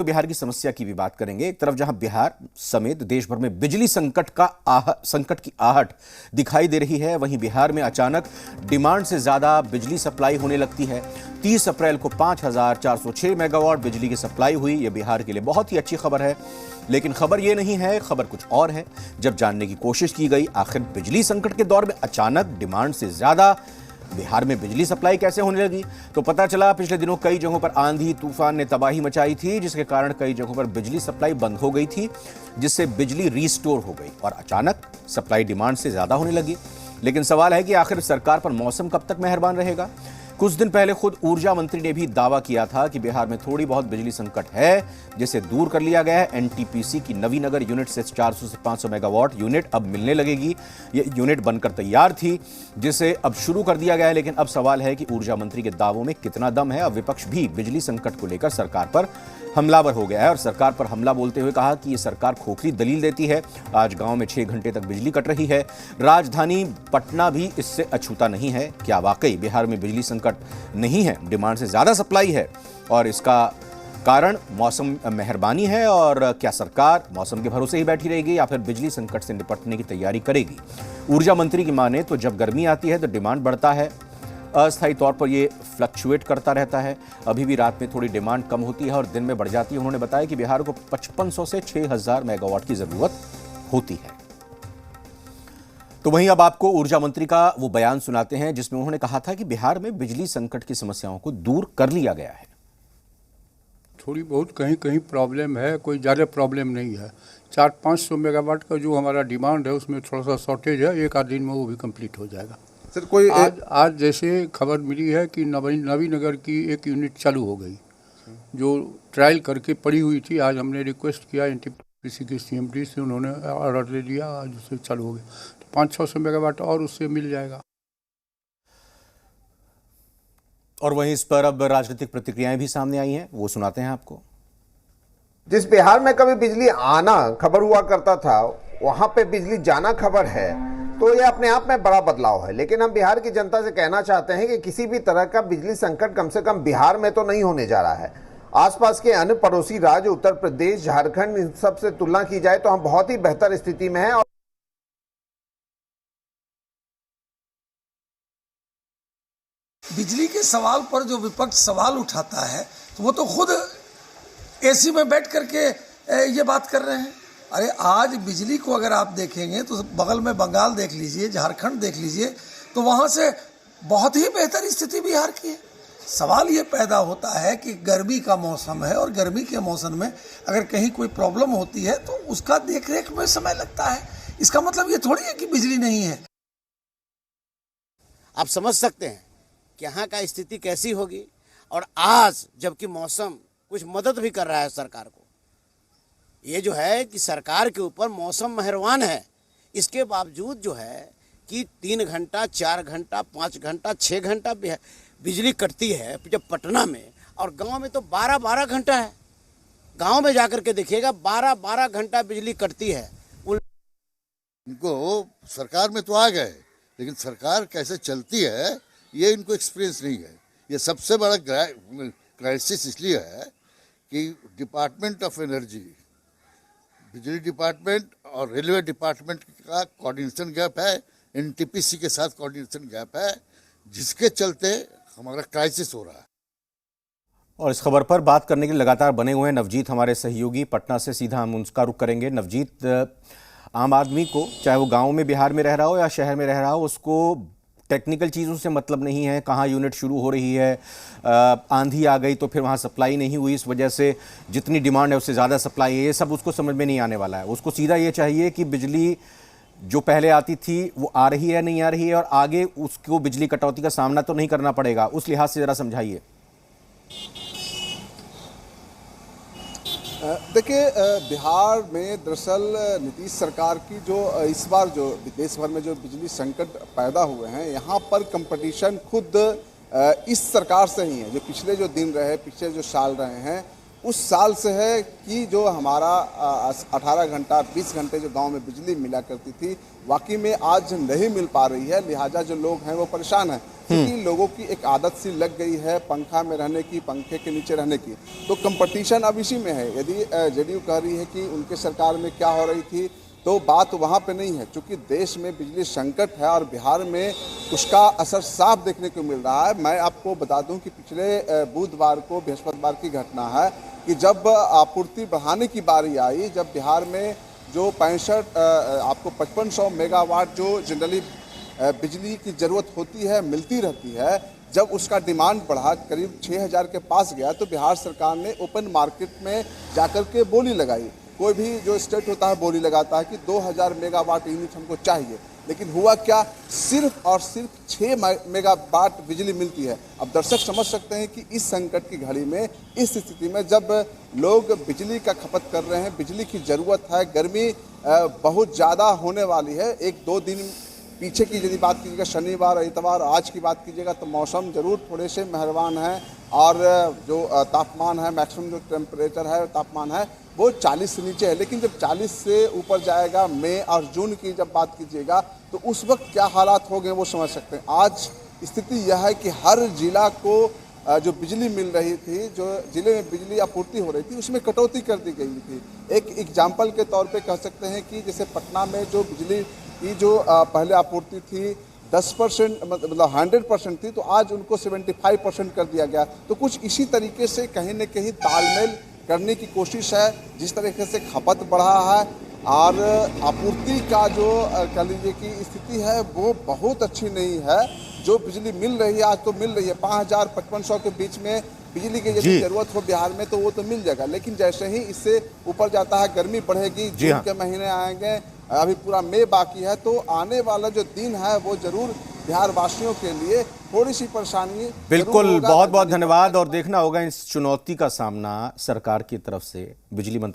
तो बिहार की समस्या की भी बात करेंगे। एक तरफ जहां बिहार समेत देश भर में बिजली संकट की आहट दिखाई दे रही है, वहीं बिहार में अचानक डिमांड से ज्यादा बिजली सप्लाई होने लगती है। 30 अप्रैल को 5406 मेगावाट बिजली की सप्लाई हुई। यह बिहार के लिए बहुत ही अच्छी खबर है, लेकिन खबर यह नहीं है, खबर कुछ और है। जब जानने की कोशिश की गई आखिर बिजली संकट के दौर में अचानक डिमांड से ज्यादा बिहार में बिजली सप्लाई कैसे होने लगी, तो पता चला पिछले दिनों कई जगहों पर आंधी तूफान ने तबाही मचाई थी, जिसके कारण कई जगहों पर बिजली सप्लाई बंद हो गई थी, जिससे बिजली रीस्टोर हो गई और अचानक सप्लाई डिमांड से ज्यादा होने लगी। लेकिन सवाल है कि आखिर सरकार पर मौसम कब तक मेहरबान रहेगा। कुछ दिन पहले खुद ऊर्जा मंत्री ने भी दावा किया था कि बिहार में थोड़ी बहुत बिजली संकट है, जिसे दूर कर लिया गया है। एनटीपीसी की नवीनगर यूनिट से 400 से 500 मेगावाट यूनिट अब मिलने लगेगी। ये यूनिट बनकर तैयार थी, जिसे अब शुरू कर दिया गया है। लेकिन अब सवाल है कि ऊर्जा मंत्री के दावों में कितना दम है। अब विपक्ष भी बिजली संकट को लेकर सरकार पर हमलावर हो गया है और सरकार पर हमला बोलते हुए कहा कि ये सरकार खोखली दलील देती है। आज गांव में 6 घंटे तक बिजली कट रही है। राजधानी पटना भी इससे अछूता नहीं है। क्या वाकई बिहार में बिजली संकट नहीं है, डिमांड से ज्यादा सप्लाई है और इसका कारण मौसम मेहरबानी है? और क्या सरकार मौसम के भरोसे ही बैठी रहेगी या फिर बिजली संकट से निपटने की तैयारी करेगी? ऊर्जा मंत्री की माने तो जब गर्मी आती है तो डिमांड बढ़ता है, अस्थायी तौर पर ये फ्लक्चुएट करता रहता है। अभी भी रात में थोड़ी डिमांड कम होती है और दिन में बढ़ जाती है। उन्होंने बताया कि बिहार को 5500 से 6000 मेगावाट की जरूरत होती है। तो वहीं अब आपको ऊर्जा मंत्री का वो बयान सुनाते हैं, जिसमें उन्होंने कहा था कि बिहार में बिजली संकट की समस्याओं को दूर कर लिया गया है। थोड़ी बहुत कहीं कहीं प्रॉब्लम है, कोई ज़्यादा प्रॉब्लम नहीं है। 400-500 मेगावाट का जो हमारा डिमांड है उसमें थोड़ा सा शॉर्टेज है, एक आध दिन में वो भी कंप्लीट हो जाएगा। सर कोई आज जैसे खबर मिली है कि नवीनगर की एक यूनिट चालू हो गई, जो ट्रायल करके पड़ी हुई थी। आज हमने रिक्वेस्ट किया एनटीपीसी के सीएमडी से, उन्होंने ऑर्डर ले लिया, आज उससे चालू हो गया। तो 500-600 मेगावाट और उससे मिल जाएगा। और वहीं इस पर अब राजनीतिक प्रतिक्रियाएं भी सामने आई हैं, वो सुनाते हैं आपको। जिस बिहार में कभी बिजली आना खबर हुआ करता था, वहां पे बिजली जाना खबर है, तो ये अपने आप में बड़ा बदलाव है। लेकिन हम बिहार की जनता से कहना चाहते हैं कि किसी भी तरह का बिजली संकट कम से कम बिहार में तो नहीं होने जा रहा है। आसपास के अन्य पड़ोसी राज्य उत्तर प्रदेश, झारखंड, इन सब से तुलना की जाए तो हम बहुत ही बेहतर स्थिति में हैं। बिजली के सवाल पर जो विपक्ष सवाल उठाता है, तो वो तो खुद एसी में बैठ करके ये बात कर रहे हैं। अरे आज बिजली को अगर आप देखेंगे तो बगल में बंगाल देख लीजिए, झारखंड देख लीजिए, तो वहाँ से बहुत ही बेहतर स्थिति बिहार की है। सवाल ये पैदा होता है कि गर्मी का मौसम है और गर्मी के मौसम में अगर कहीं कोई प्रॉब्लम होती है तो उसका देखरेख में समय लगता है। इसका मतलब ये थोड़ी है कि बिजली नहीं है। आप समझ सकते हैं कि यहाँ का स्थिति कैसी होगी। और आज जबकि मौसम कुछ मदद भी कर रहा है सरकार को, ये जो है कि सरकार के ऊपर मौसम मेहरबान है, इसके बावजूद जो है कि 3 घंटा, 4 घंटा, 5 घंटा, 6 घंटा बिजली कटती है जब पटना में, और गांव में तो 12-12 घंटा है। गांव में जाकर के देखिएगा 12-12 घंटा बिजली कटती है। इनको सरकार में तो आ गए, लेकिन सरकार कैसे चलती है ये इनको एक्सपीरियंस नहीं है। ये सबसे बड़ा क्राइसिस इसलिए है कि डिपार्टमेंट ऑफ एनर्जी, बिजली डिपार्टमेंट और रेलवे डिपार्टमेंट का कोऑर्डिनेशन गैप है, एनटीपीसी के साथ कोऑर्डिनेशन गैप है, जिसके चलते हमारा क्राइसिस हो रहा है। और इस खबर पर बात करने के लिए लगातार बने हुए हैं नवजीत, हमारे सहयोगी। पटना से सीधा हम उनका रुख करेंगे। नवजीत, आम आदमी को, चाहे वो गांव में बिहार में रह रहा हो या शहर में रह रहा हो, उसको टेक्निकल चीज़ों से मतलब नहीं है। कहाँ यूनिट शुरू हो रही है, आंधी आ गई तो फिर वहाँ सप्लाई नहीं हुई, इस वजह से जितनी डिमांड है उससे ज़्यादा सप्लाई है, ये सब उसको समझ में नहीं आने वाला है। उसको सीधा ये चाहिए कि बिजली जो पहले आती थी वो आ रही है, नहीं आ रही है, और आगे उसको बिजली कटौती का सामना तो नहीं करना पड़ेगा। उस लिहाज से ज़रा समझाइए। देखिए, बिहार में दरअसल नीतीश सरकार की जो इस बार जो देश भर में जो बिजली संकट पैदा हुए हैं, यहाँ पर कंपटीशन खुद इस सरकार से ही है। जो पिछले जो दिन रहे, पिछले जो साल रहे हैं, उस साल से है कि जो हमारा 18 घंटा 20 घंटे जो गांव में बिजली मिला करती थी वाकई में आज नहीं मिल पा रही है। लिहाजा जो लोग हैं वो परेशान हैं क्योंकि लोगों की एक आदत सी लग गई है पंखा में रहने की, पंखे के नीचे रहने की। तो कंपटीशन अब इसी में है। यदि जेडीयू कह रही है कि उनके सरकार में क्या हो रही थी तो बात वहाँ पे नहीं है, क्योंकि देश में बिजली संकट है और बिहार में उसका असर साफ देखने को मिल रहा है। मैं आपको बता दूं कि पिछले बुधवार को बृहस्पतिवार की घटना है कि जब आपूर्ति बढ़ाने की बारी आई, जब बिहार में जो 65 आपको 5500 मेगावाट जो जनरली बिजली की ज़रूरत होती है मिलती रहती है, जब उसका डिमांड बढ़ा करीब 6000 के पास गया तो बिहार सरकार ने ओपन मार्केट में जाकर के बोली लगाई। कोई भी जो स्टेट होता है बोली लगाता है कि 2000 मेगावाट यूनिट हमको चाहिए, लेकिन हुआ क्या, सिर्फ और सिर्फ 6 मेगावाट बिजली मिलती है। अब दर्शक समझ सकते हैं कि इस संकट की घड़ी में, इस स्थिति में जब लोग बिजली का खपत कर रहे हैं, बिजली की ज़रूरत है, गर्मी बहुत ज़्यादा होने वाली है। 1-2 दिन पीछे की यदि बात कीजिएगा, शनिवार इतवार आज की बात कीजिएगा तो मौसम ज़रूर थोड़े से मेहरबान है और जो तापमान है, मैक्सिमम जो टेम्परेचर है, तापमान है वो 40 से नीचे है। लेकिन जब 40 से ऊपर जाएगा, मई और जून की जब बात कीजिएगा तो उस वक्त क्या हालात हो गए वो समझ सकते हैं। आज स्थिति यह है कि हर जिला को जो बिजली मिल रही थी, जो जिले में बिजली आपूर्ति हो रही थी, उसमें कटौती कर दी गई थी। एक एग्जाम्पल के तौर पे कह सकते हैं कि जैसे पटना में जो बिजली की जो पहले आपूर्ति थी 10% मतलब 100% थी, तो आज उनको 75% कर दिया गया। तो कुछ इसी तरीके से कहीं न कहीं तालमेल करने की कोशिश है। जिस तरीके से खपत बढ़ा है और आपूर्ति का जो कह लीजिए कि स्थिति है वो बहुत अच्छी नहीं है। जो बिजली मिल रही है आज तो मिल रही है 5000-5500 के बीच में बिजली की यदि जरूरत हो बिहार में तो वो तो मिल जाएगा, लेकिन जैसे ही इससे ऊपर जाता है गर्मी बढ़ेगी, जून के महीने आएंगे, अभी पूरा मई बाकी है, तो आने वाला जो दिन है वो जरूर बिहार वासियों के लिए थोड़ी सी परेशानी बिल्कुल। बहुत बहुत धन्यवाद। और देखना होगा इस चुनौती का सामना सरकार की तरफ से बिजली मंत्रालय